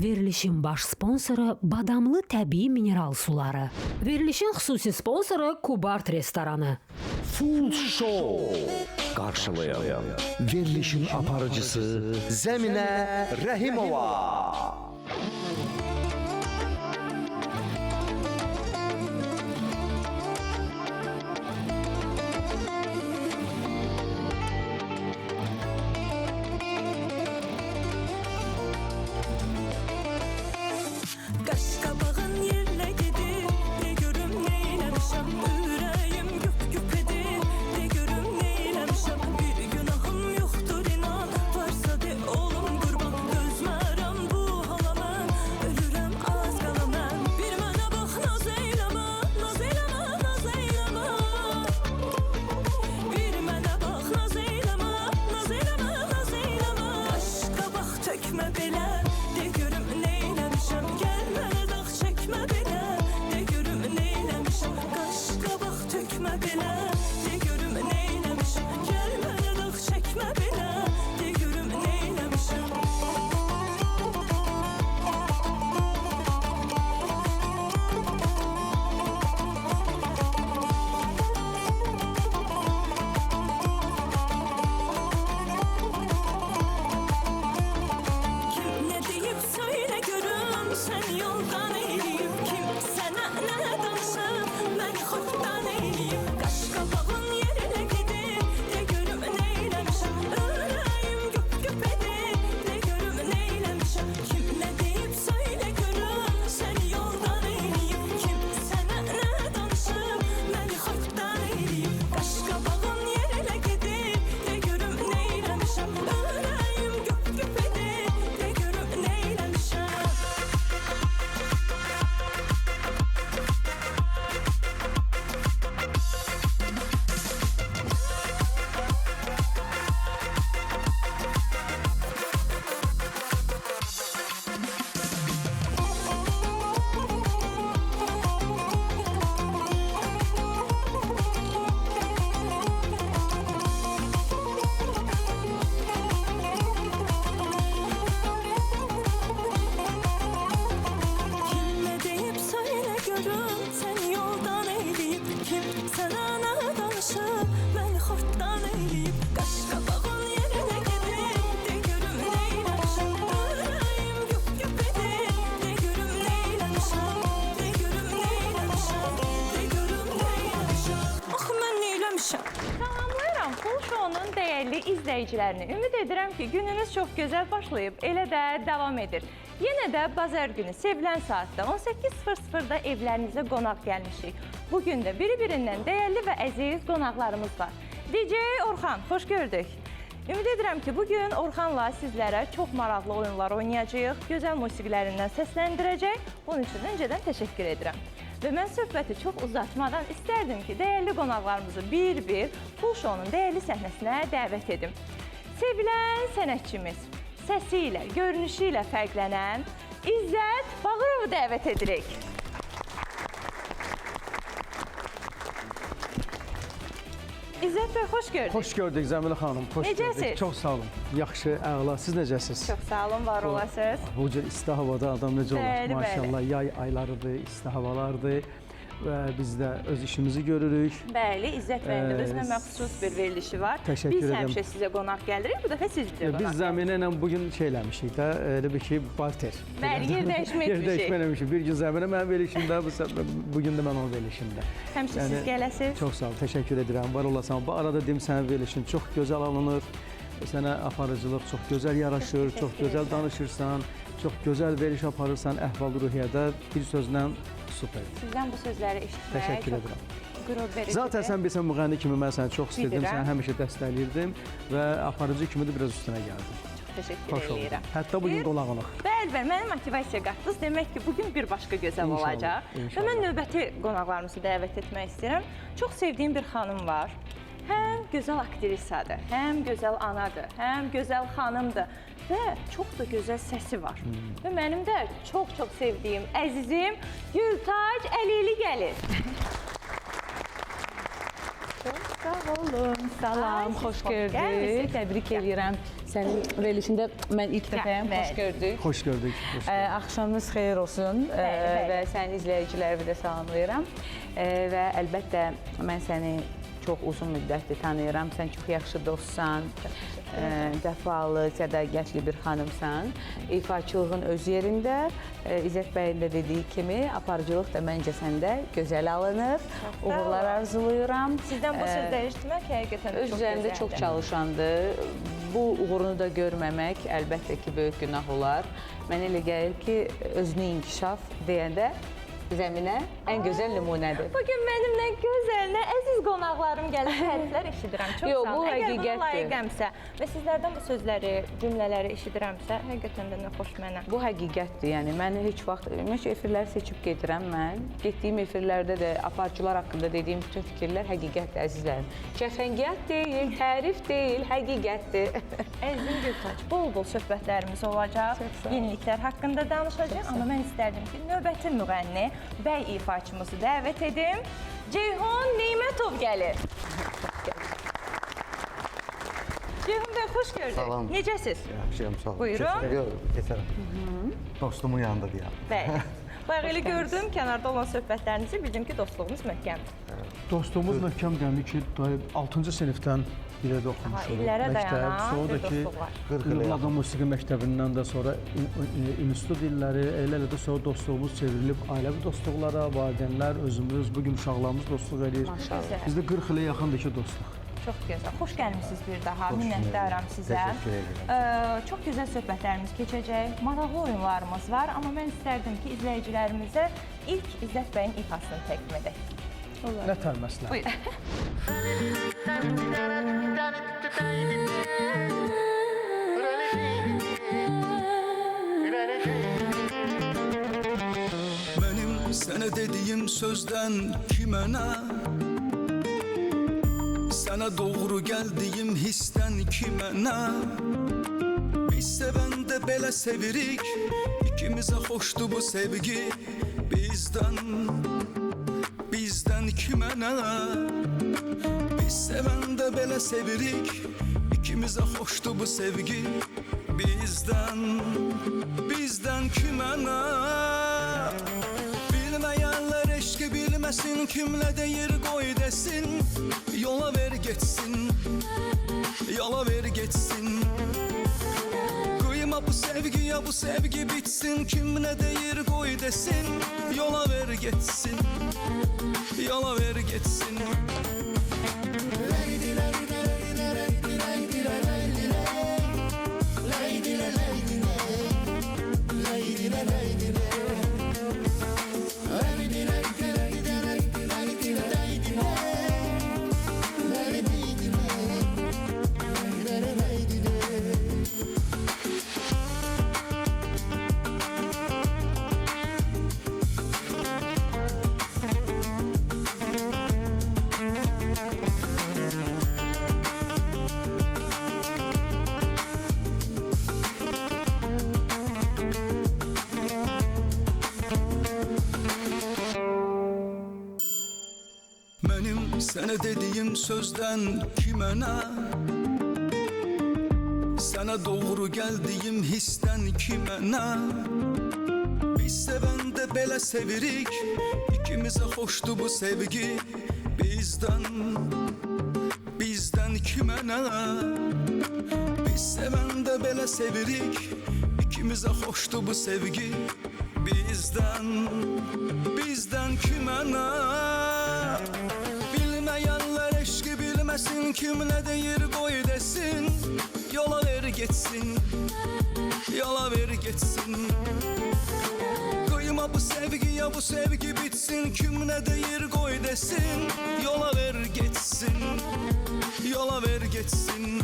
Verilişin baş sponsoru Badamlı təbii mineral suları. Verilişin xüsusi sponsoru Kubart restoranı. Full Show karşılayan verilişin aparıcısı Zemine Rəhimova. İzləyicilərini ümid edirəm ki, gününüz çox gözəl başlayıb, elə də davam edir. Yenə də bazar günü sevilən saatda 18:00-da evlərinizə qonaq gəlmişik. Bugün də biri-birindən dəyərli və əziz qonaqlarımız var. DJ Orxan, xoş gördük. Ümid edirəm ki, bugün Orxanla sizlərə çox maraqlı oyunlar oynayacağıq, gözəl musiqilərindən səsləndirəcək. Bunun üçün öncədən təşəkkür edirəm. Və mən söhbəti çox uzatmadan istərdim ki, dəyərli qonaqlarımızı bir-bir Full Show-nun dəyərli səhnəsinə dəvət edim. Sevilən sənətçimiz, səsi ilə, görünüşü ilə fərqlənən İzzət Bağırovu dəvət edirik. İzzət bəy, xoş gördük. Xoş gördük Zəmilə xanım, xoş Necəsiz? gördük. Çox sağ olun. Yaxşı, əla. Siz necəsiz? Çox sağ olun, var olasınız. Bu cür isti havada adam necə olur? Bəli, Maşallah, yay aylarıdır, isti havalardır. Və biz də öz işimizi görürük. Bəli, İzzət bəyin də özünə məxsus bir verilişi var. Təşəkkür Biz edirəm. həmişə sizə qonaq gəlirik, bu dəfə siz bizə qonaq Biz Zəminə ilə bugün şey eləmişik də, elə bir ki, barter. Bəli, yer dəyişmə etmişik. Yer dəyişmə eləmişik. Bir gün Zəminə mənim verilişimdə, bugün də mən onun verilişimdə. Həmişə siz gələsiniz. Çox sağ ol, təşəkkür edirəm. Var olasan. Bu arada deyim, sənin verilişin çox gözəl alınır. Sənə aparıcılıq çox gözəl yaraşır, çox gözəl danışırsan, çox gözəl veriş aparırsan əhval-ruhiyyədə. Bir sözlə super. Sizdən bu sözləri eşitmək Təşəkkür çox edirəm. qürur vericidir. Zaten sən bilsən müğənni kimi mən səni çox istədim, Bilirəm. səni həmişə dəstəkləyirdim və aparıcı kimi də biraz üstünə gəldim. Çox təşəkkür Xoş oldu. edirəm. Hətta bugün qonağınıq. Bəli, mənə motivasiya qatdınız. Demək ki, bugün bir başqa gözəl İnşallah, olacaq. Və inşallah. mən növbəti qonaqlarımızı dəvət etmək istəyirəm. Çox sevdiyim bir xanım var. Həm gözəl aktrisadır, həm gözəl anadır, həm gözəl xanımdır və çox da gözəl səsi var. Və mənim də çox-çox sevdiyim, əzizim Gültac Əlili gəlir. Çox sağ Sağ olun. Salam, Ay, xoş siz gördük. gəlmisiniz. Təbrik edirəm. Sənin verilişində mən ilk dəfəyəm. Xoş gördük. Xoş gördük. Xoş gördük. Axşamınız xeyir olsun bəli. və sənin izləyicilərimi də salamlayıram. Və əlbəttə mən səni çox uzun müddətdir tanıyıram. Sən çox yaxşı dostsan, vəfalı, sədaqətli bir xanımsan. İfaçılığın öz yerində, İzzət bəyin də dediyi kimi aparıcılıq da məncə səndə gözəl alınır. Uğurlar arzulayıram. Sizdən bu sözləri eşitmək həqiqətən də Öz çox üzərində çox gözəldir. çalışandır. Bu uğurunu da görməmək əlbəttə ki, böyük günah olar. Mənə elə gəlir ki, özünü inkişaf deyəndə zəminə ən gözəl nümunədir. Bugün mənimlə gözəl, nə əziz qonaqlarım gəlir, təriflər eşidirəm. Çox Yox, sağ olun. bu Əgər buna həqiqətdir. layiqəmsə və sizlərdən bu sözləri, cümlələri eşidirəmsə, həqiqətən də nə xoş mənə. Bu həqiqətdir. Yəni mən heç vaxt ümumiyyətlə efirləri seçib gedirəm mən. Getdiyim efirlərdə də aparıcılar haqqında dediyim bütün fikirlər həqiqətdir əzizlərim. Cəfəngiyat deyil, tərif deyil, həqiqətdir. Əzizim Gültaç, bol-bol söhbətlərimiz olacaq, yeniliklər haqqında danışacağıq. Amma mən istərdim ki, növbəti müğənni, bəy ifaçımızı dəvət edim. Ceyhun Neymətov gəlir. Ceyhun bəy, xoş gördük. Salam. Necəsiz? Yaxşıyam, sağ ol. Buyurun. Keçərəm. Dostumun yanında deyəm. Bəli. Bayaq elə gördüm, kənarda olan söhbətlərinizi bildim ki, dostluğumuz möhkəmdir. Dostluğumuz möhkəmdir ki, 6-cı sinifdən bir yerdə oxumuşuq. illərə dayanan Sonra bir da ki, dostluq var. Qırğıladan Musiqi Məktəbindən də sonra institut illəri, elə də sonra dostluğumuz çevrilib ailəvi dostluqlara, valideynlər, özümüz, bugün uşaqlarımız dostluq edir. Maşallah. Bizdə 40 ilə yaxındır ki, dostluq. Çox gözəl. Xoş gəlmisiniz bir daha. Minnətdaram sizə. Təşəkkür edirəm. Çox gözəl söhbətlərimiz keçəcək. Maraqlı oyunlarımız var, amma mən istərdim ki, izləyicilərimizə ilk İzzət bəyin ifasını təqdim edək. Nə tərməslər. Buyurun. Benim sana dediğim sözden kime ne? Sana doğru geldiğim histen kime ne? Biz seven de belə sevirik, ikimize hoştu bu sevgi. Bizden kime ne? Biz seven de belə sevirik, ikimize hoştu bu sevgi. Bizden kime ne? Bilmeyenler eşki bilmesin, kimle de yer koy desin. Yola ver geçsin, yola ver geçsin. Kıyma bu sevgiye, bu sevgi bitsin. Kimle de yer koy desin. Yola ver geçsin, yola ver geçsin. Benim sana dediğim sözden kime ne? Sana doğru geldiğim histen kime ne? Biz seven de belə sevirik, ikimize hoştu bu sevgi. Bizden kime ne? Biz seven de belə sevirik, ikimize hoştu bu sevgi. Bizden kime ne? Bilmeyenler eşki bilmesin, kimle de yer koy desin. Yola ver geçsin, yola ver geçsin. Kıyma bu sevgiye, bu sevgi bitsin. Kimle de yer koy desin. Yola ver geçsin, yola ver geçsin.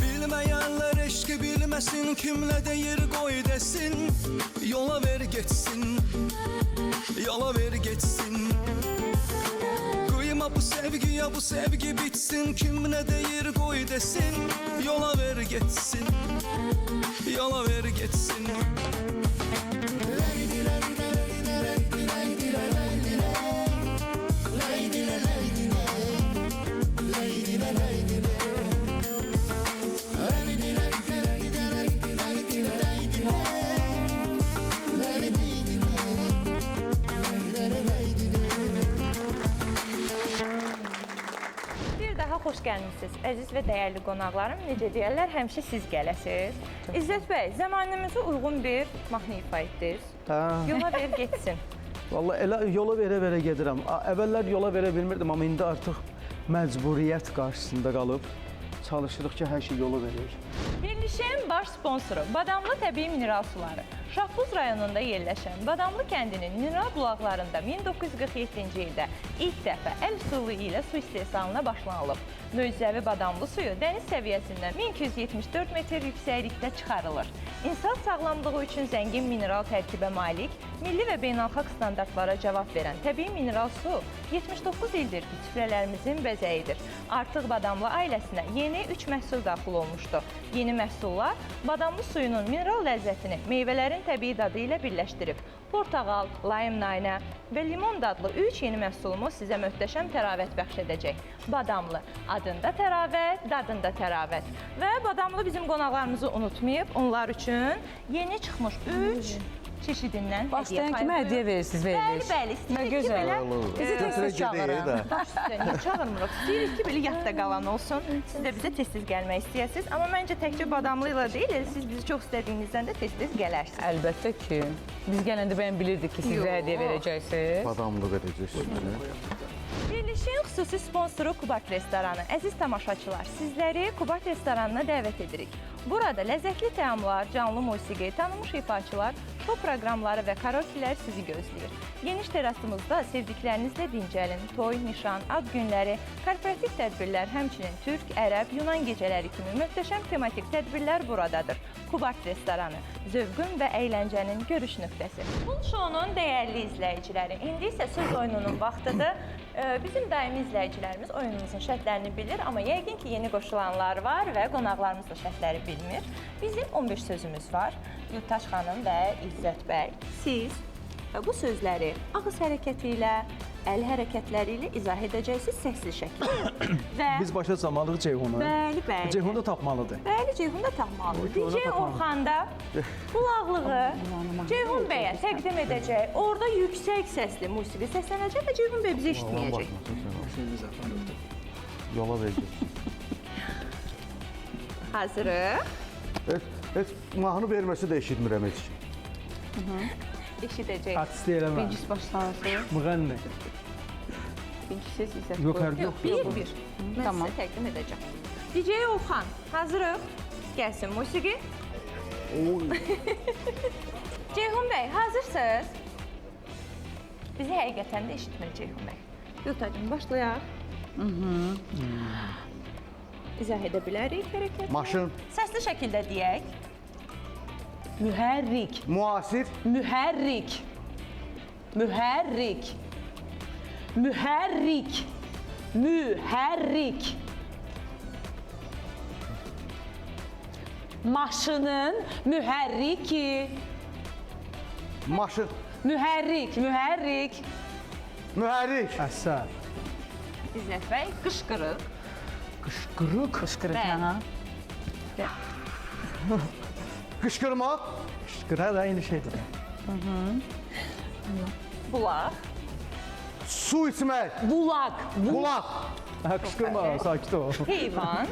Bilmeyenler eşki bilmesin, kimle de yer koy desin. yola ver getsin, yola ver getsin. Kıyma bu sevgi bitsin, kim ne deyir qoy desin, yola ver getsin, yola ver getsin. Bir daha xoş gəlmisiniz, əziz və dəyərli qonaqlarım. Necə deyərlər, həmişə siz gələsiniz. İzzət bəy, zamanımıza uyğun bir mahnı ifa etdiniz. Yola ver getsin. Vallahi elə yola verə-verə gedirəm. Əvvəllər yola verə bilmirdim, amma indi artıq məcburiyyət qarşısında qalıb çalışırıq ki, hər şey yola verir. Verilişin baş sponsoru Badamlı Təbii Mineral Suları. Şahbuz rayonunda yerləşən Badamlı kəndinin mineral bulaqlarında 1947-ci ildə ilk dəfə əl üsulu ilə su istehsalına başlanılıb. Möcüzəvi badamlı suyu dəniz səviyyəsindən 1274 metr yüksəklikdə çıxarılır. İnsan sağlamlığı üçün zəngin mineral tərkibə malik, milli və beynəlxalq standartlara cavab verən təbii mineral su 79 ildir ki, süfrələrimizin bəzəyidir. Artıq badamlı ailəsinə yeni 3 məhsul daxil olmuşdu. Yeni məhsullar badamlı suyunun mineral ləzzətini meyvələrin təbii dadı ilə birləşdirib. Portağal, layım naynə və limon dadlı 3 yeni məhsulumuz sizə möhtəşəm təravət bəxş edəcək. Badamlı, adında təravət, dadında təravət. Və badamlı bizim qonaqlarımızı unutmayıb, onlar üçün yeni çıxmış 3 çeşidindən Başlayan kimə hədiyyə verirsiniz veriliş? Bəli, istəyirik ki, belə Bizi tez-tez çağırın. baş üstə niyə çağırmırıq? İstəyirik ki, belə yadda qalan olsun. Siz də bizə tez-tez gəlmək istəyəsiniz. Amma məncə təkcə badamlı ilə deyil, siz bizi çox istədiyinizdən də tez-tez gələrsiniz. Əlbəttə ki. Biz gələndə bəyən bilirdik ki, sizə hədiyyə verəcəksiniz. Badamlı verəcəksiniz. Verilişin xüsusi sponsoru Kubart restoranı. Əziz tamaşaçılar, sizləri Kubart restoranına dəvət edirik. Burada ləzzətli təamlar, canlı musiqi, tanınmış ifaçılar, şou proqramları və karaokelər sizi gözləyir. Geniş terasımızda sevdiklərinizlə dincəlin, toy, nişan, ad günləri, korporativ tədbirlər, həmçinin türk, ərəb, yunan gecələri kimi möhtəşəm tematik tədbirlər buradadır. Kubart restoranı, zövqün və əyləncənin görüş nöqtəsi. Pul şounun dəyərli izləyiciləri, indi isə söz oyununun vaxtıdır. Bizim daimi izləyicilərimiz oyunumuzun şərtlərini bilir, amma yəqin ki, yeni qoşulanlar var və qonaqlarımız da şərtləri bilmir. Bizim 15 sözümüz var. Yurttaş xanım və İzzət bəy, siz bu sözləri ağız hərəkəti ilə, əl hərəkətləri ilə izah edəcəksiniz səssiz şəkildə. Və Biz başa salmalıyıq Ceyhunu. bəli, bəli. Ceyhun da tapmalıdır. Bəli, Ceyhun da tapmalıdır. DJ Orxan da qulaqlığı Ceyhun bəyə təqdim edəcək. Orada yüksək səsli musiqi səslənəcək və Ceyhun bəy bizi eşitməyəcək. Yola verəcəksiniz. Hazırıq. Heç mahnı verməsi də eşitmirəm heç. Eşidəcək. Artistlik eləmə. Birincisi başlansın. Müğənni. İkincisi İzzət. Yox, hər yox. Bir. Mən Tamam. sizə təqdim edəcəm. DJ Orxan, hazırıq. Gəlsin musiqi. Ceyhun bəy, hazırsınız? Bizi həqiqətən də eşitmir Ceyhun bəy. Yurtacığım, başlayaq. İzah edə bilərik hərəkəti. Maşın, Səsli şəkildə deyək. Mühərrik. müasir, Mühərrik. Mühərrik. Mühərrik. Mühərrik. Maşının mühərriki. maşın, Mühərrik, mühərrik. mühərrik, Əsər. İzzət bəy, qışqırıq. Qışqırıq. Qışqırıq, Bəli. hə? qışqırmaq, Qışqırıq da eyni şeydir. Bulaq. su içmək, Bulaq. bulaq, Hə, qışqırma, sakit ol. Heyvan.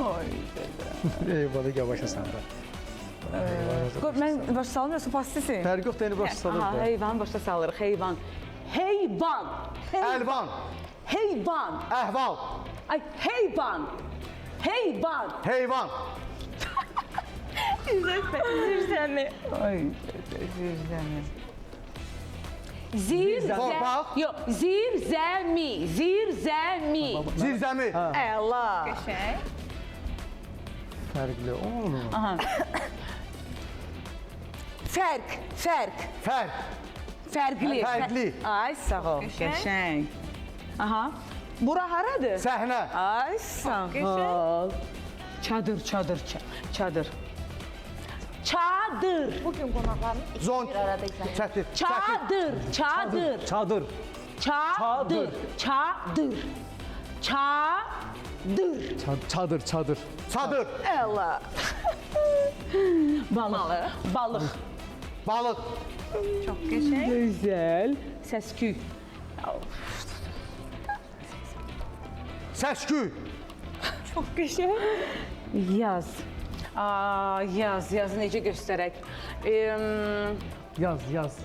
Eyvallah, yavaş sən də. Mən başa salmıyorsun, pastisin. Fərq yox, deyəni başa salır Aha, da. heyvan başa salırıq, heyvan. Heyvan. əlvan, Heyvan. əhval, Ay, heyvan. Heyvan. heyvan, İzzət bəy, zirzəmi. Ay, zirzəmi. Zirzə... Torpaq. Yox, zirzəmi. Zirzəmi. zirzəmi, Əla. Qəşəng. Fərqli. Onu. Aha. Fərq. Fərq. Fərqli. Fərqli. Ay, sağ ol. Qəşəng. Aha. Bura haradır? Səhnə. Ay, sağ ol. Çadır. Çadır. Bugün qonaqlarımız Zont. bir arada izləyir. Çətir. Çadır. Çadır. Çadır. Çadır. Allah. Balıq. Balıq. Çox qəşəng. Gözəl. Səsküy. Səsküy. Çox qəşəng. Yaz. Yaz necə göstərək? Yaz. Yaz.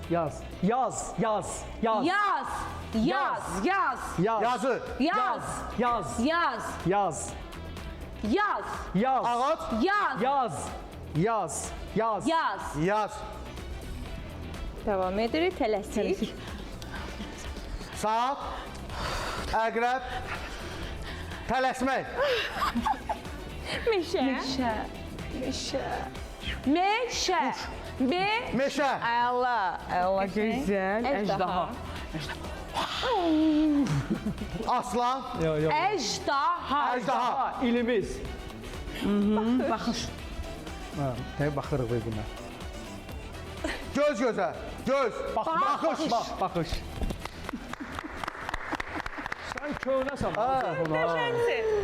Yaz. Yaz. Davam edirik, tələsik. Saat. Əqrəb. Tələsmək. Meşə. Meşə. Allah gözəl. Əjdaha. Aslan. Əjdaha. İlimiz. Baxış. Baxırıq buna. Göz gözə. Göz. Baxış. Sən köynəsən.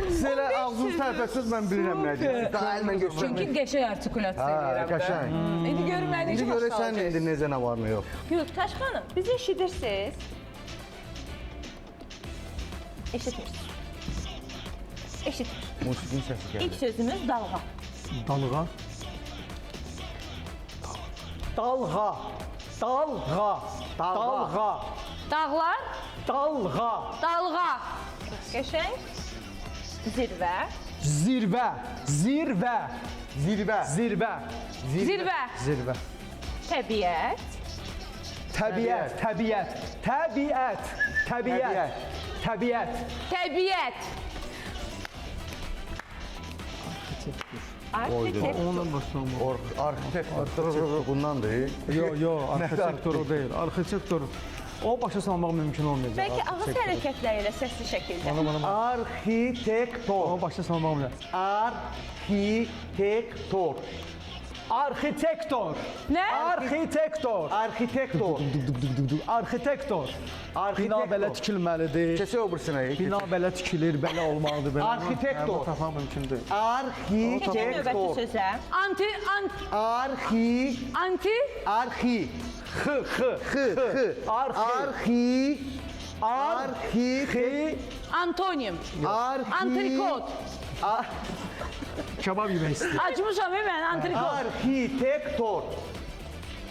Siz elə ağzınız tərəfəsiz, mən bilirəm nə deyir. Daha əllə göstərmək. Çünki qəşəng artikulyasiya edirəm. Qəşəng. İndi görmədin İndi ki, görəsən indi necə nə var, nə yox. Gültaş xanım, bizi eşidirsiniz? Eşitmirsiniz. Eşitmir. Musiqinin səsi gəlir. İlk sözümüz dalğa. Dalğa. Dağlar, Dalğa. qəşəng. Zirvə. Zirvə. Təbiət. Təbiət. Arxitektur. Ondan başlamaq. Arxitektor bundandır. Yo, arxitektor o deyil. Arxitektor o başa salmaq mümkün olmayacaq. Bəlkə ağız hərəkətləri ilə səsli şəkildə. Arxitektor. O başa salmaq olmayacaq. Arxitektor. Arxitektor. Nə? Arxitektor. Arxitektor. Arxitektor. Bina belə Arxitektor. tikilməlidir. Keçək o birisine. Bina belə tikilir, belə olmalıdır. Belə. Arxitektor. Bu tapmaq mümkün deyil. Keçək növbəti Arxitektor. sözə. Anti. Arxi. Antonim. Antrikot. Kebab yemək istəyir. Acmışam mən antrikot.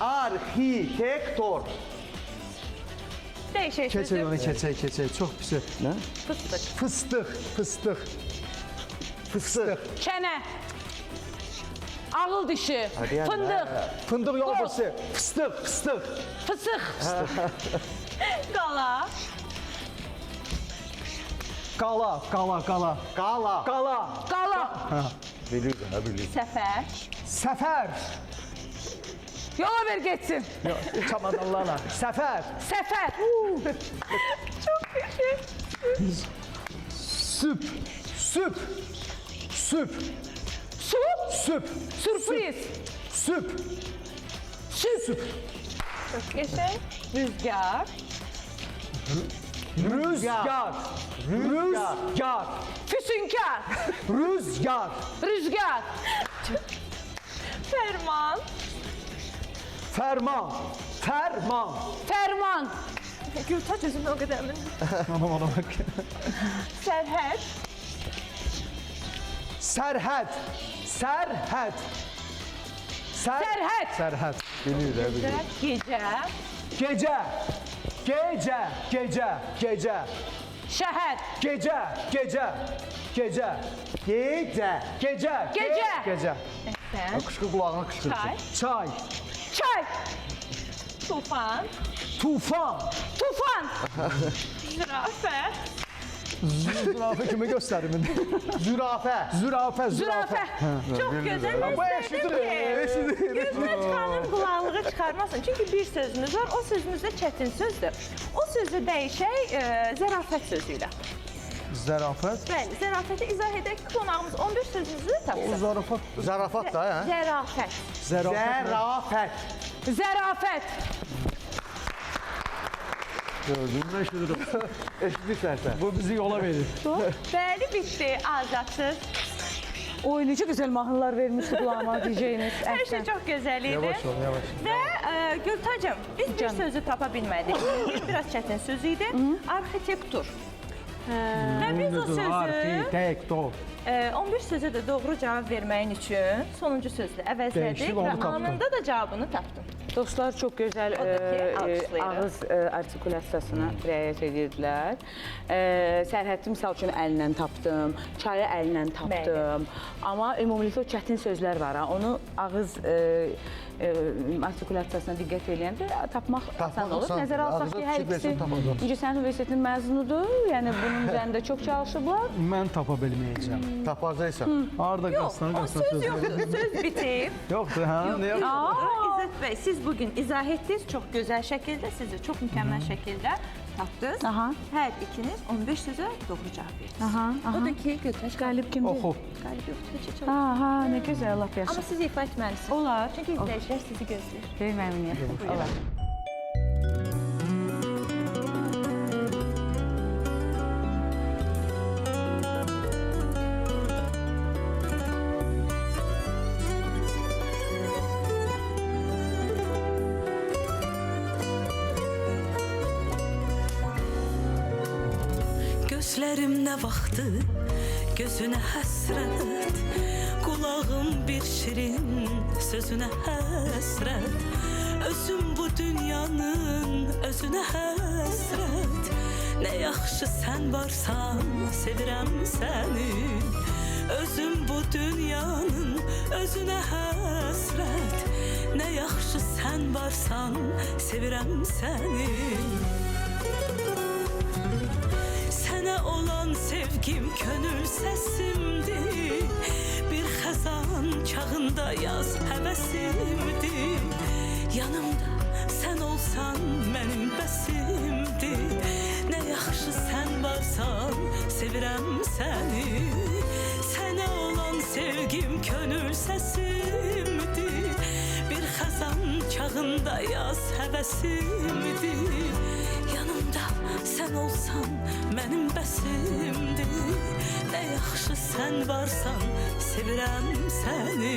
Arxitektor. Dəyişək Keçək sözü. onu, keçək. Çox pis. Nə? Fıstıq. Çənə. Ağıl dişi. yəni, Fındıq. Fındıq yox, Qoz. fıstıq. Fısıq. Qala. Qala. Qala. Bilir, nə bilir. Səfər. Səfər. Yola ver getsin. Çamadanlarla. Səfər. Çox qəşəng. Süp. Süp. Sürpriz. Süp. Çox qəşəng. Rüzgar. Rüzgar. Füsünkar. Rüzgar. Fərman. Ferman. Gültaç özümü o qədər əmin. Sərhəd. Sərhəd. Bilir, nə bilir. Gecə. Gecə. Şəhər. Gecə. Qışqı qulağına qışqırsın. Çay. Çay. Tufan. Tufan. Tufan. Zürafə. Zürafə kimi göstərim indi. Zürafə. Zürafə. Çox gözəl. Bu eşidir. Gözünə çıxanın qulaqlığı çıxarmasın. Çünki bir sözümüz var. O sözümüz də çətin sözdür. O sözü dəyişək zərafət sözü ilə. Zərafət. Bəli, zərafəti izah edək ki, qonağımız 11 sözümüzü tapsın. Zarafat. Zarafat da, hə? Zərafət. Zərafət. Zərafət. Gördün mü eşidirəm. Eşidirsən sən. Bu bizi yola verir. Bəli, bitti. Azadsız. Oy, necə gözəl mahnılar vermişdi qulağıma diyeceğiniz. Hər şey çox gözəl idi. Yavaş ol, yavaş. Və Gültacığım, biz bir sözü tapa bilmədik. Biraz çətin söz idi. Arxitektur. Və biz o sözü Arxitektor. 11 sözə də doğru cavab verməyin üçün sonuncu sözlə əvəzlədik Dəyişdik, onu və tapdım. anında da cavabını tapdım. Dostlar çox gözəl alqışlayırıq. ağız artikulyasiyasına riayət edirdilər. Sərhəddi misal üçün əlindən tapdım, çayı əlindən tapdım. Amma ümumilikdə o çətin sözlər var. Onu ağız artikulyasiyasına diqqət edəndə tapmaq asan olur. asan. Nəzərə alsaq Ağızda ki, hər düşüb ikisi versən tapacaq. incə sənin universitetinin məzunudur. Yəni bunun üzərində çox çalışıblar. Mən tapa bilməyəcəm. Tapacaqsan. Harda qastan O qastan söz söz. yoxdur, söz bitib. Yoxdur, hə? Nə yox? İzzət bəy, siz bugün izah etdiniz çox gözəl şəkildə, siz də çox mükəmməl şəkildə tapdınız. Aha. Hər ikiniz 15 sözə doğru cavab verdiniz. Aha, aha. O da ki, Gültaş Qalib kimdir? Oxu. qalib yoxdur, heç heç Aha, nə gözəl, lap Amma yaxşı. siz ifa etməlisiniz. Olar. Çünki izləyicilər sizi gözləyir. Böyük məmnuniyyət. Olar. Gözlərim nə vaxtı gözünə həsrət, qulağım bir şirin sözünə həsrət, özüm bu dünyanın özünə həsrət. Nə yaxşı sən varsan, sevirəm səni, özüm bu dünyanın özünə həsrət. Nə yaxşı sən varsan, sevirəm səni. Sənə olan sevgim könül səsimdir, bir xəzan çağında yaz həvəsimdir. Yanımda sən olsan mənim bəsimdir. Nə yaxşı sən varsan, sevirəm səni. Sənə olan sevgim könül səsimdir, bir xəzan çağında yaz həvəsimdir. Yanımda sən olsan mənim bəsimdir. Nə yaxşı sən varsan, sevirəm səni.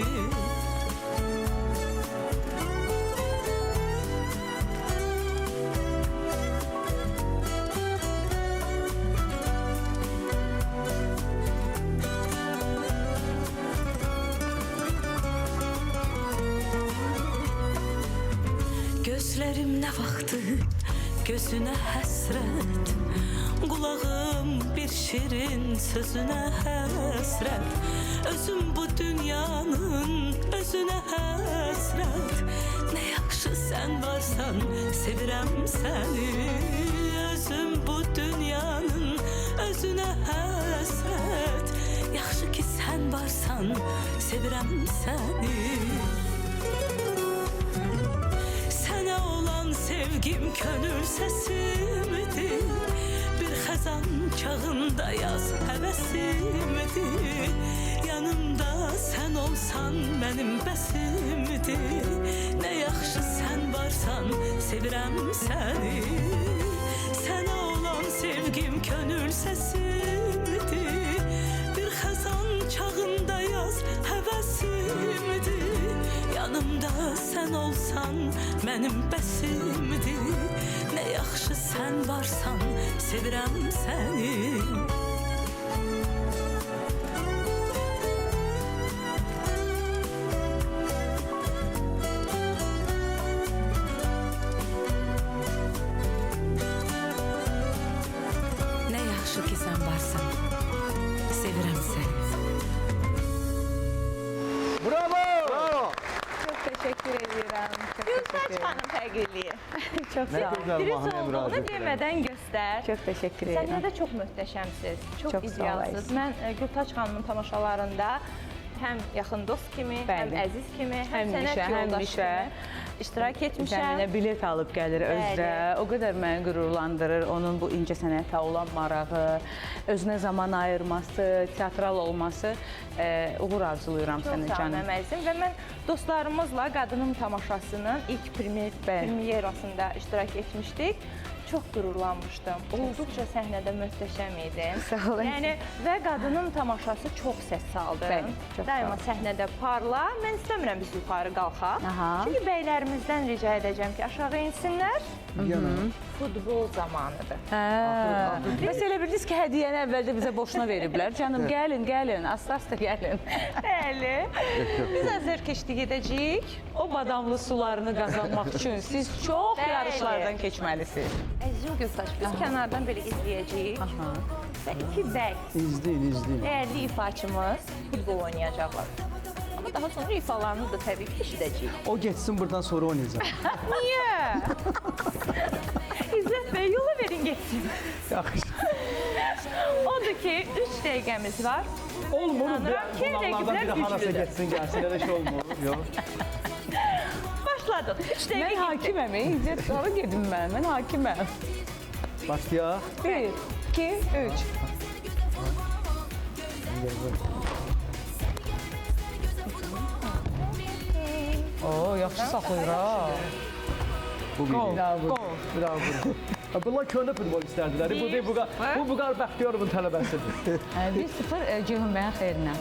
Gözlərim nə vaxtı gözünə həsrət, qulağım bir şirin sözünə həsrət, özüm bu dünyanın özünə həsrət. Nə yaxşı sən varsan, sevirəm səni, özüm bu dünyanın özünə həsrət. Yaxşı ki sən varsan, sevirəm səni. Sənə olan sevgim könül səsimdir, bir xəzan çağında yaz həvəsimdir. Yanımda sən olsan mənim bəsimdir. Nə yaxşı sən varsan, sevirəm səni. Sənə olan sevgim könül səsimdir, bir xəzan çağında yaz həvəsimdir. Yanımda sən olsan mənim bəsimdir. Nə yaxşı sən varsan, sevirəm səni. Nə yaxşı ki sən varsan, sevirəm səni. Bravo! Bravo! Çox təşəkkür edirəm. Gültaç xanım fərqliyi. Çox sağ ol. Gözəl Dürüst mahnıya olduğunu müraciət edirəm. demədən göstər. Çox təşəkkür Sən edirəm. də çox möhtəşəmsiz, çox Çox sağ idealsız. olasın. Mən Gültaç xanımın tamaşalarında həm yaxın dost kimi, həm Bəli. əziz kimi, həm Həmişə, sənət yoldaşı həmişə. kimi iştirak etmişəm. Səninlə bilet alıb gəlir özdə. Bəli. O qədər məni qürurlandırır. Onun bu incə sənətə olan marağı, özünə zaman ayırması, teatral olması. Uğur arzulayıram Çox sənə sağ ol canım. mənim əzizim və mən dostlarımızla Qadınım tamaşasının ilk premyerasında iştirak etmişdik. Çox qürurlanmışdım. Olduqca səhnədə möhtəşəm idin. Sağ ol. Yəni və Qadınım tamaşası çox səs saldı. Bəli, çox sağ Daima ol. səhnədə parla. Mən istəmirəm biz yuxarı qalxaq. Aha. Çünki bəylərimizdən rica edəcəm ki, aşağı insinlər. Futbol zamanıdır. Bəs elə bildiniz ki, hədiyyəni əvvəldə bizə boşuna veriblər. Canım, gəlin, gəlin, asta-asta gəlin. Bəli. Biz azərkeşlik edəcəyik. O badamlı sularını qazanmaq üçün siz çox Bəli. yarışlardan keçməlisiniz. Əzizim Gültaş, biz kənardan belə izləyəcəyik. Və iki bəy, İzləyin. dəyərli ifaçımız futbol oynayacaqlar. Amma daha sonra ifalarını da təbii ki eşidəcəyik. O geçsin buradan sonra oynayacaq. Niyə? İzzət bəy, yola verin getsin. Yaxşı. Odur ki, 3 dəqiqəmiz var. Olmur. İnanıram ki, Bunlardan biri rəqiblər harasa güclüdür. geçsin, gəlsin. Elə şey olmur. Yox. Başladıq. 3 dəqiqə Mən getdi. hakiməm, İzzət, sonra gedim mən hakiməm. Başlayaq. 1, 2, 3. Oo, yaxşı saxlayır ha. Bu bir. Gol. Bravo. Bunlar köhnə futbol istərdilər. Bu Vüqar Bəxtiyarovun tələbəsidir. 1-0 Ceyhun bəyin xeyrinə.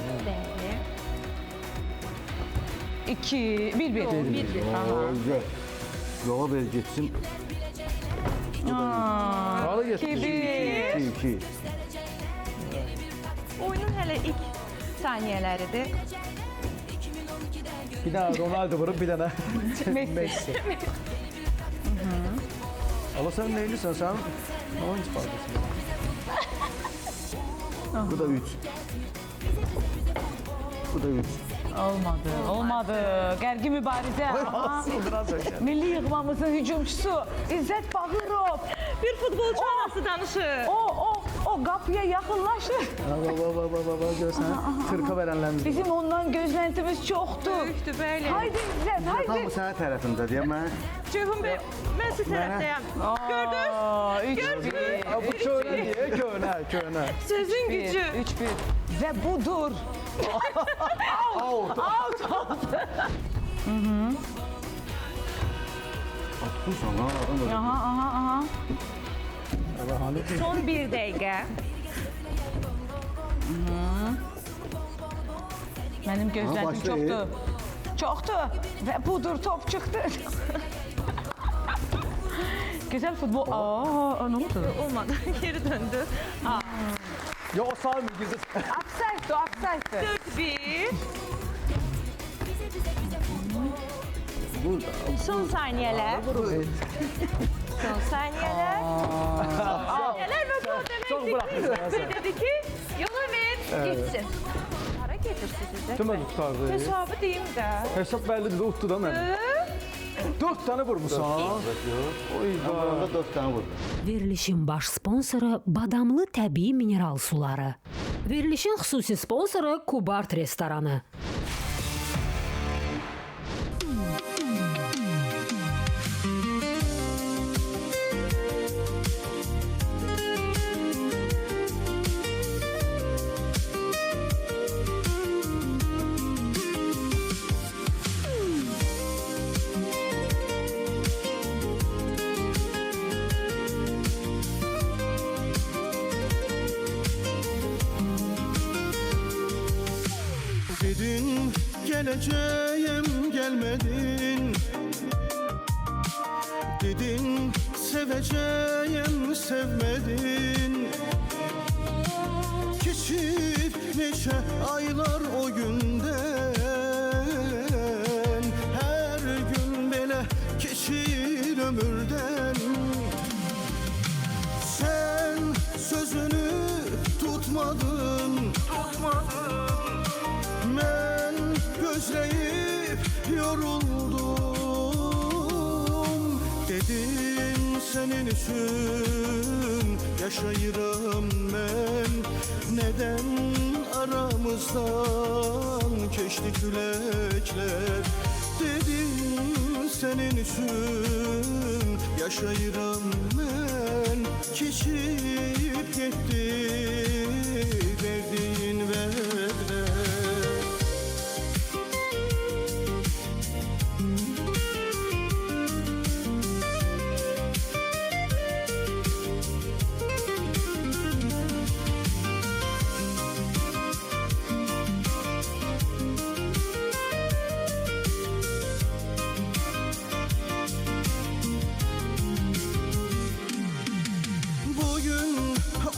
2, 1-1. Güzel. Yola ver geçsin. Hala getsin. 2-1. 2-2. Oyunun hələ ilk saniyələridir. Bir dənə Ronaldo vurub, bir dənə Messi. Allah sən neylisən sən? Onun ispadasın. Bu da 3. Bu da 3. Olmadı. Qərqi mübarizə. Aha. Milli yığmamızın hücumçusu İzzət Bağırov. Bir futbolçu anası danışır. O qapıya yaxınlaşır. Görsən, tırka verənlərimiz. Bizim ondan gözləntimiz çoxdur. Böyükdür, bəli. Haydi İzzət, haydi. Tam bu sənin tərəfində deyə mən. Ceyhun bəy, mən sizə tərəfdəyəm. Gördünüz? 3-1. Bu köhnə deyə, köhnə. Sözün gücü. 3-1. Və budur. Out. Atırsan lan adam da. Aha. Son 1 dəqiqə. Mənim gözləntim başlayır. çoxdur. Və budur, top çıxdı. Gözəl futbol. Nə oldu? Olmadı, geri döndü. Ya o saymır gizli. Offside. 4-1. Burada. Son saniyələr. Son saniyələr. Saniyələr və bu Çox deməkdir ki, buraxmışsın İzzət bəy dedi ki, yola ver, getsin. Hara gedirsiniz İzzət Kimə bəy? tutardı? Hesabı deyim də. Hesab bəllidir, utdu da mən. 4 dənə vurmusan. Oy Burada 4 tane vurdu. Verilişin baş sponsoru Badamlı təbii mineral suları. Verilişin xüsusi sponsoru Kubart restoranı. Dedin geleceğim gelmedin. Dedin seveceğim sevmedin. Geçip neşe aylar o günden. Her gün böyle geçir ömürden. Sen sözünü tutmadın. Ben gözleyip yoruldum. üçün yaşayıram mən. Neden aramızdan keçdi küləklər? Dedim senin üçün yaşayıram mən. Keçib getdi verdiğin vədlər. Bugün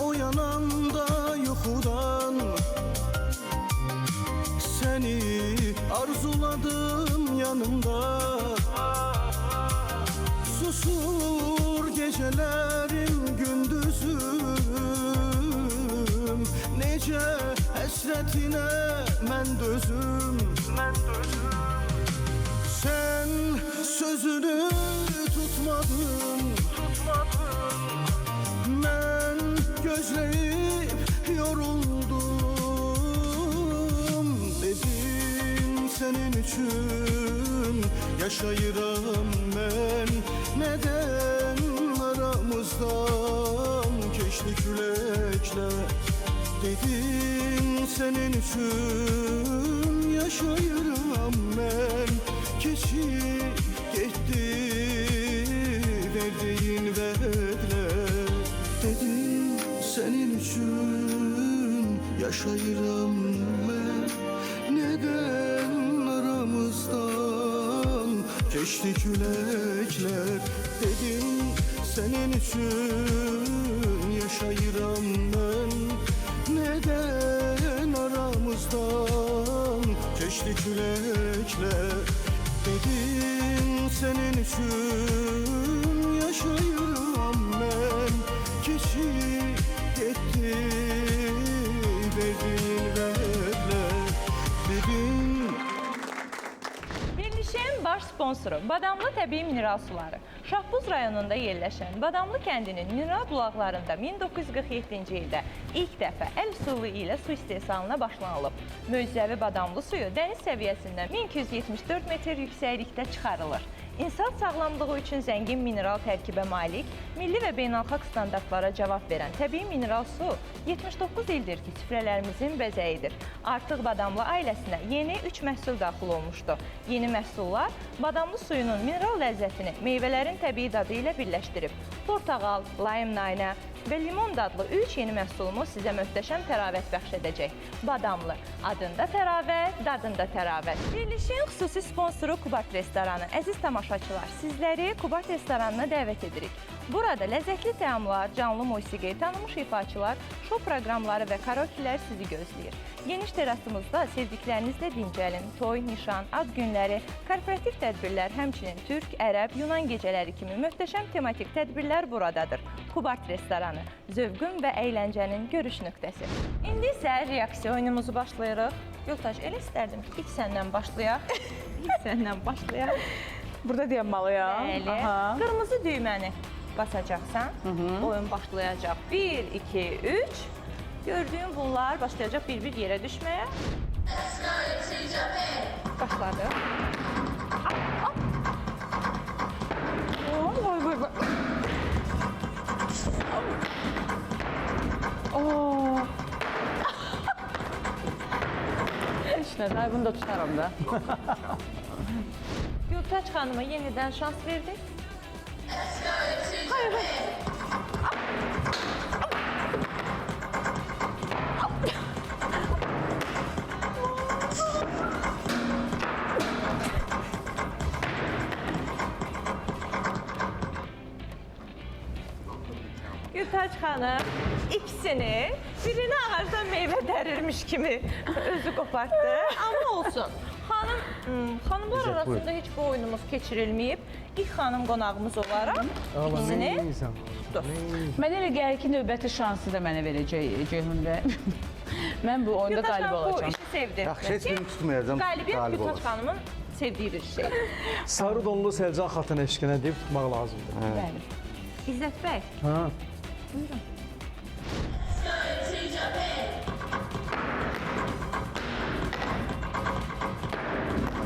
uyananda yuxudan seni arzuladım yanımda. Susur gecelerim gündüzüm. Nece hasretine mən dözüm. Sen sözünü tutmadın. Ben gözleyip yoruldum. Dedim senin için yaşayıram ben. Neden aramızdan geçti külekler? Dedim senin için yaşayıram ben. Keçip gitti verdiğin vədlər. Dedim senin için yaşayıram ben. Neden aramızdan geçti külekler? Dedim senin için yaşayıram ben. Neden aramızdan geçti külekler? Dedim senin için yaşayıram ben. Keçip gitti verdiğin vədlər. Dedim Verilişin baş sponsoru Badamlı Təbii Mineral Suları. Şahbuz rayonunda yerləşən Badamlı kəndinin mineral bulaqlarında 1947-ci ildə ilk dəfə əl üsulu ilə su istehsalına başlanılıb. Möcüzəvi badamlı suyu dəniz səviyyəsindən 1274 metr yüksəklikdə çıxarılır. İnsan sağlamlığı üçün zəngin mineral tərkibə malik, milli və beynəlxalq standartlara cavab verən təbii mineral su 79 ildir ki, süfrələrimizin bəzəyidir. Artıq badamlı ailəsinə yeni 3 məhsul daxil olmuşdu. Yeni məhsullar badamlı suyunun mineral ləzzətini meyvələrin təbii dadı ilə birləşdirib. Portağal, layım naynə və limon dadlı 3 yeni məhsulumuz sizə möhtəşəm təravət bəxş edəcək. Badamlı, adında təravət, dadında tərəvət. Verilişin xüsusi sponsoru Kubart restoranı. Əziz tamaşaçılar, sizləri Kubart restoranına dəvət edirik. Burada ləzzətli təamlar, canlı musiqi, tanınmış ifaçılar, şou proqramları və karaokelər sizi gözləyir. Geniş terasımızda sevdiklərinizlə dincəlin, toy, nişan, ad günləri, korporativ tədbirlər, həmçinin türk, ərəb, yunan gecələri kimi möhtəşəm tematik tədbirlər buradadır. Kubart restoranı, zövqün və əyləncənin görüş nöqtəsi. İndi isə reaksiya oyunumuzu başlayırıq. Gültaş, elə istərdim ki, ilk səndən başlayaq. Burada dayanmalıyam. Bəli. Qırmızı düyməni basacaqsan, oyun başlayacaq. 1, 2, 3. Gördüyün bunlar başlayacaq bir-bir yerə düşməyə. Başladı. Heç nə, bunu da tutarım da. Gültaç xanıma yenidən şans verdik. Hayır. Gültaç xanım ikisini birini ağacdan meyvə dərirmiş kimi özü qopartdı. Amma olsun. Xanımlar arasında heç bu oyunumuz keçirilməyib. İlk xanım qonağımız olaraq ikisini tutdu. Mənə elə gəlir ki, növbəti şansı da mənə verəcək Ceyhun bəy. Mən bu oyunda qalib Bu olacağam. işi sevdi. Yaxşı, heç birini tutmayacağım. Qalibiyyət qalib Gültaç olacaq. xanımın sevdiyi bir şey. Sarı donlu Selcan xatın eşqinə deyib tutmaq lazımdır. Bəli. İzzət bəy, Ha.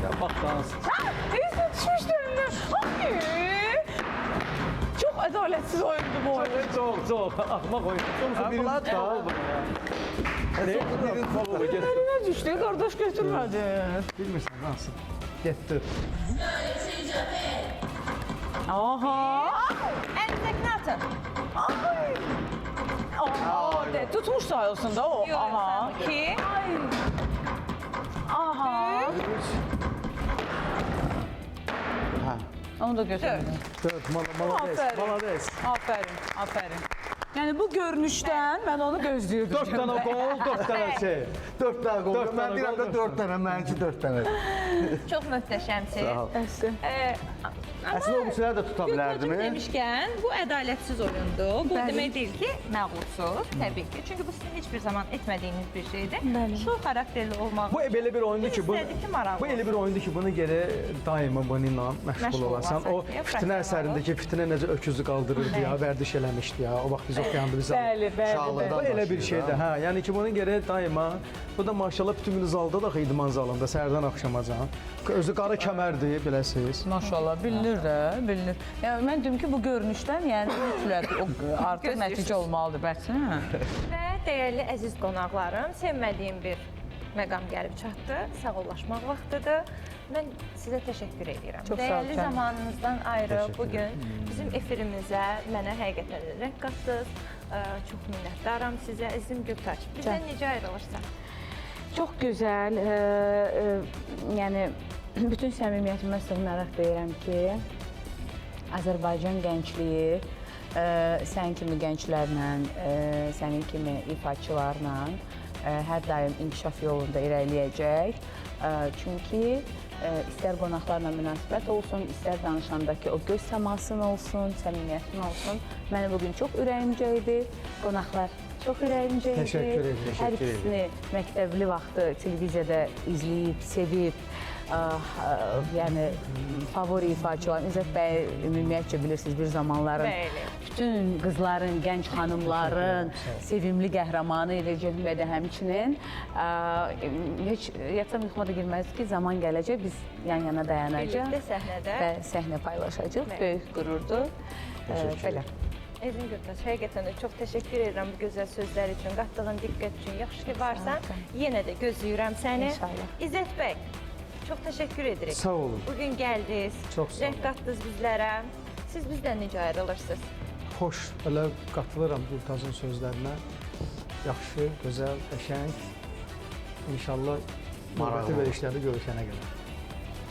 Ya bak dans. İzzət düşmüşdü önünə. Ay! Çox ədalətsiz oyundu bu oyun. Çok. Ahmak oyun. Sonuçta birinci dağıl bu ya. Hadi birinci dağıl get. Əlinə düşdü, qardaş götürmədi. Bilmirsən nasıl? Getdi. Aha! əlindəkini atın. Aha! De, tutmuş sayılsın da o. Yox, Aha. sən ki. Aha! Onu da götürdüm. Dört, malades. Aferin. Malades. Aferin. Yəni bu görünüşdən mən onu gözləyirdim. 4 tane gol, 4 tane şey. 4 dənə qol. Dörd Mən dənə deyirəm qol, də 4 dənə, mənimki 4 dənə. Çox möhtəşəmsiz. Sağ ol. Əsli. Əslində o birisiləri də tuta bilərdim. Gülpacım demişkən, bu ədalətsiz oyundur. Bu demək deyil ki, məğludsuz, təbii ki. Çünki bu sizin heç bir zaman etmədiyiniz bir şeydir. Şou xarakterli olmaq. Bu belə bir oyundur ki, bu İstədik ki, maraqlı bu elə bir oyundur ki, bunu gərək daima bununla məşğul Məşğul olasan. O olasan ki, Fitnə praktik əsərindəki Fitnə necə öküzü qaldırırdı ya, vərdiş eləmişdi ya. O vaxt biz oxuyanda biz Bəli. Bu elə bir şeydir, hə. Yəni ki, bunu gərək daima bu da maşallah bütün gün zalda da idman zalında səhərdən axşamacan. Özü qara kəmərdir, biləsiniz. Maşallah bilinir də, bilinir. Yəni mən dedim ki, bu görünüşdən yəni mütləq o artıq nəticə olmalıdır bəs, hə? Və dəyərli əziz qonaqlarım, sevmədiyim bir məqam gəlib çatdı. Sağollaşmaq vaxtıdır. Mən sizə təşəkkür edirəm. Çox sağ ol, Dəyərli canım. zamanınızdan ayrı bugün bizim efirimizə mənə həqiqətən də rəng qatdınız. Çox minnətdaram sizə, əzizim Gültaç. Bizdən necə ayrılırsan? Çox gözəl, yəni bütün səmimiyyətimə sığınaraq deyirəm ki, Azərbaycan gəncliyi sən kimi gənclərlə, sənin kimi ifaçılarla hər daim inkişaf yolunda irəliləyəcək. Çünki istər qonaqlarla münasibət olsun, istər danışandakı o göz təmasın olsun, səmimiyyətin olsun. Mənə bugün çox ürəyimcə idi, qonaqlar çox ürəyimcə idi. Təşəkkür edirəm. Hər ikisini məktəbli vaxtı televiziyada izləyib, sevib, yəni favori ifaçılar. İzzət bəy ümumiyyətcə bilirsiniz bir zamanların bütün qızların, gənc xanımların sevimli qəhrəmanı idi Cəmiyyədə həmçinin. Heç yatsam yuxuma da girməzdi ki, zaman gələcək, biz yan-yana dayanacaq. Birlikdə səhnədə. Və səhnə paylaşacaq. Böyük qürurdur. Belə. Əzizim Gültaç, həqiqətən də çox təşəkkür edirəm bu gözəl sözlər üçün, qatdığın diqqət üçün. Yaxşı ki, varsan. Yenə də gözləyirəm səni. İnşallah. İzzət bəy, çox təşəkkür edirik. Sağ olun. Bugün gəldiniz, Çox sağ olun. rəng qatdınız bizlərə. Siz bizdən necə ayrılırsınız? Xoş, belə qatılıram Gültacın sözlərinə. Yaxşı, gözəl, qəşəng. İnşallah növbəti verişlərdə görüşənə qədər.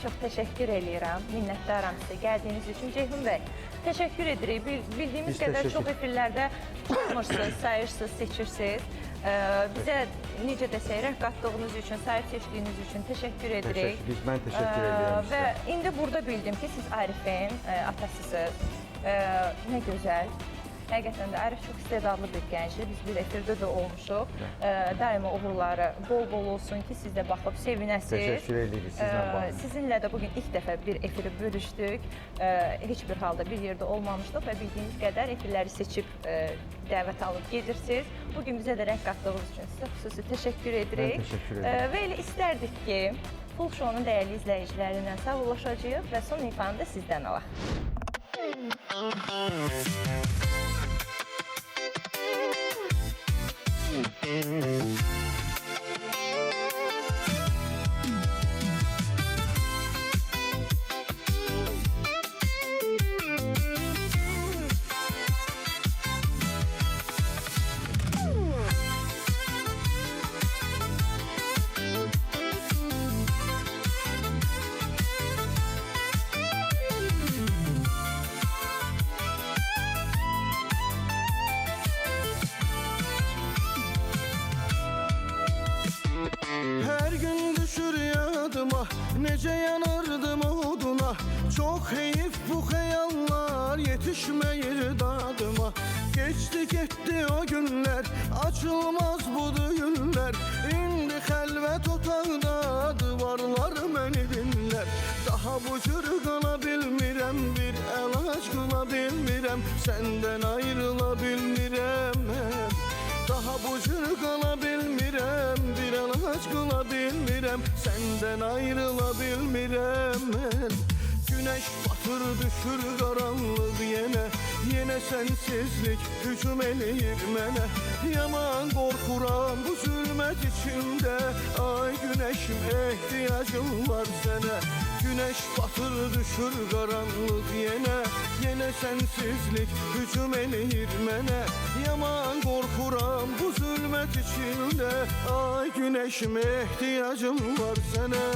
Çox təşəkkür eləyirəm, minnətdaram sizə gəldiyiniz üçün. Ceyhun bəy, təşəkkür edirik. Bildiyimiz qədər çox efirlərdə çıxmırsınız, sayırsınız, seçirsiniz. Bizə necə desək, rəng qatdığınız üçün, sahib seçdiyiniz üçün təşəkkür edirik. Mən təşəkkür edirəm Və sizə. indi burada bildim ki, siz Arifin atasısınız. Nə gözəl. Həqiqətən də Arif çox istedadlı bir gəncdir. Biz bir efirdə də olmuşuq. Daima uğurları bol-bol olsun ki, siz də baxıb sevinəsiniz. Təşəkkür edirik sizlə bağlı. Sizinlə də bugün ilk dəfə bir efiri bölüşdük. Heç bir halda bir yerdə olmamışdıq və bildiyiniz qədər efirləri seçib dəvət alıb gedirsiniz. Bugün bizə də rəng qatdığınız üçün sizə xüsusi təşəkkür edirik. Mən təşəkkür edirəm. Və elə istərdik ki, Full Show-nun dəyərli izləyicilərindən sağollaşacağıq və son ifanı da sizdən alaq. Her gün düşür yadıma, nece yanırdım oduna. Çok heyif bu hayallar, yetişmeyir dadıma. Geçti gitti o günler, açılmaz bu düğünler. İndi xəlvət otaqda, duvarlar məni dinlər. Daha bu cür qala bilmirəm, bir əlac ağac qıla bilmirəm, səndən ayrıla bilmirəm mən. Daha bu cür qala bilmirəm, bir ağac qıla bilmirəm, səndən ayrıla bilmirəm mən. Güneş batır düşür qaranlıq yenə, yenə sənsizlik hücum eləyir mənə. Yaman qorxuram bu zülmət içində, ay güneşim ehtiyacım var sənə. Güneş batır düşür qaranlıq yenə, yenə sənsizlik hücum eləyir mənə. Yaman qorxuram bu zülmət içində, ay güneşim ehtiyacım var sənə.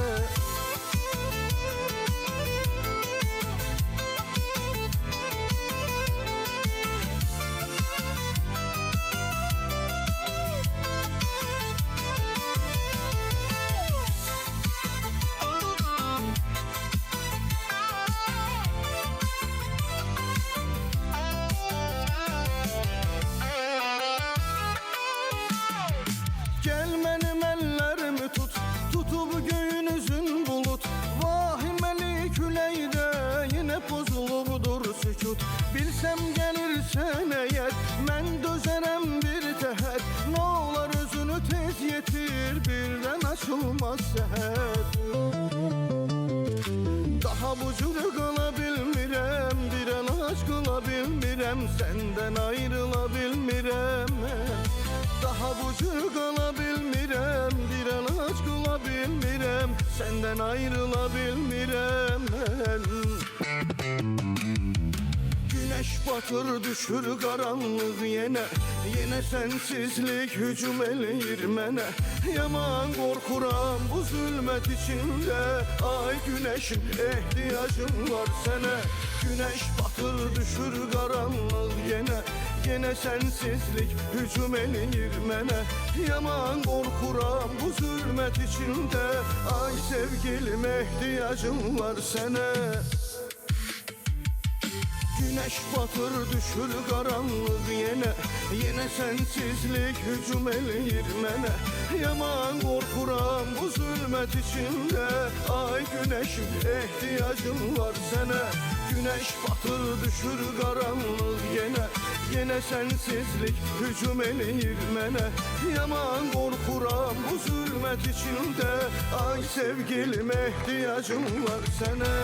Gel mənim əllərimi tut, tutub göyünüzün bulut. Vahiməli küləkdə yenə pozulubdur sükut. Bilsəm gəlirsən əgər, mən dözərəm bir təhər. Nə olar özünü tez yetir, birdən açılmaz səhər. Daha bu cür qala bilmirəm, bir ağac qıla bilmirəm, səndən ayrıla bilmirəm mən. Daha bu cür qala bilmirəm, bir ağac qıla bilmirəm, səndən ayrıla bilmirəm mən. Güneş batır düşür qaranlıq yenə, yenə sənsizlik hücum eləyir mənə. Yaman qorxuram bu zülmət içində, ay güneşim ehtiyacım var sənə. Güneş batır düşür qaranlıq yenə, yenə sənsizlik hücum eləyir mənə. Yaman qorxuram bu zülmət içində, ay sevgilim ehtiyacım var sənə. Güneş batır düşür qaranlıq yenə, yenə sənsizlik hücum eləyir mənə. Yaman qorxuram bu zülmət içində, ay güneşim ehtiyacım var sənə. Güneş batır düşür qaranlıq yenə, yenə sənsizlik hücum eləyir mənə. Yaman qorxuram bu zülmət içində, ay sevgilim ehtiyacım var sənə.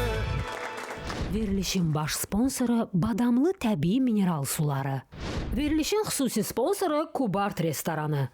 Verilişin baş sponsoru Badamlı təbii mineral suları. Verilişin xüsusi sponsoru Kubart restoranı.